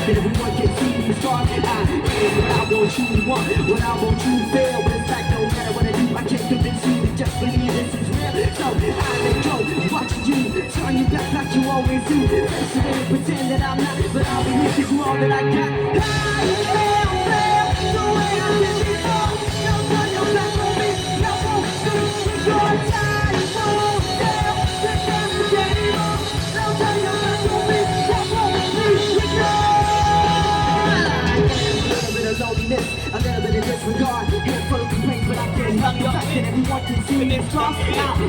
that everyone can see me start. I am what I want you to want, what I want you to feel. But it's like no matter what I do, I can't convince you to just believe this is real. So I let go, watching you turn your back like you always do. Face away and pretend that I'm not, but I'll be here 'cause you're all that I got. I can't feel the way I did before. Now turn your back on me, now won't do your time. Won't tell the damage anymore. Now turn your back on me, now won't leave you go. A little bit of loneliness, a little bit of disregard. Head full of complaints, but I can't help the fact that everyone can see me strong. I am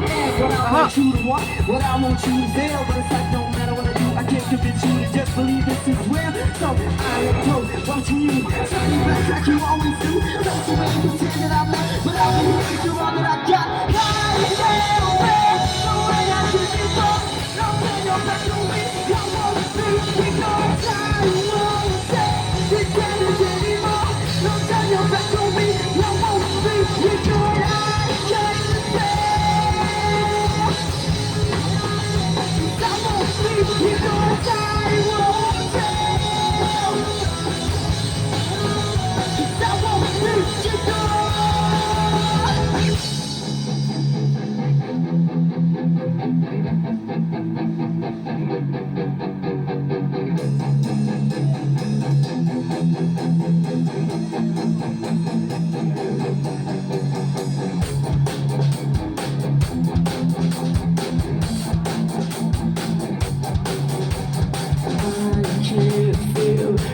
what I want you to want, what I want you to feel. But it's like no matter what I do, I can't convince you to just believe this is real. So I am close, watching you turn your back like you always do. Don't you ever pretend that I'm not, but I'll be here 'cause you're all that I got. I can't feel the way I did before. Now turn your back on me, I won't be because I won't say this damage anymore. Now turn your back on me, I won't be because I can't feel. I won't be because I won't fail. 'Cause I won't let you go.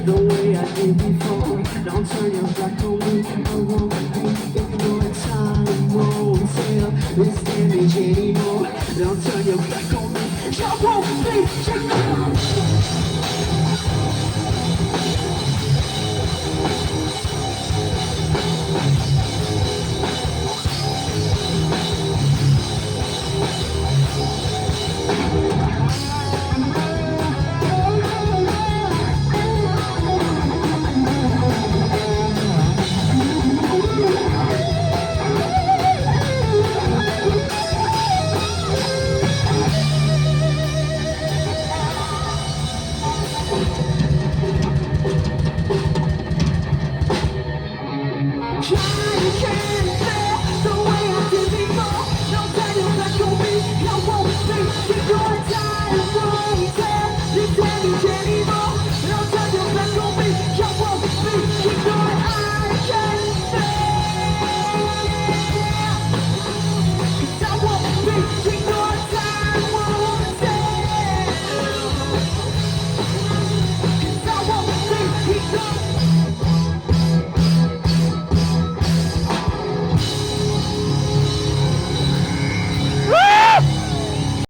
The way I did before. Don't turn your back on me, I won't be if your time won't tell. This damage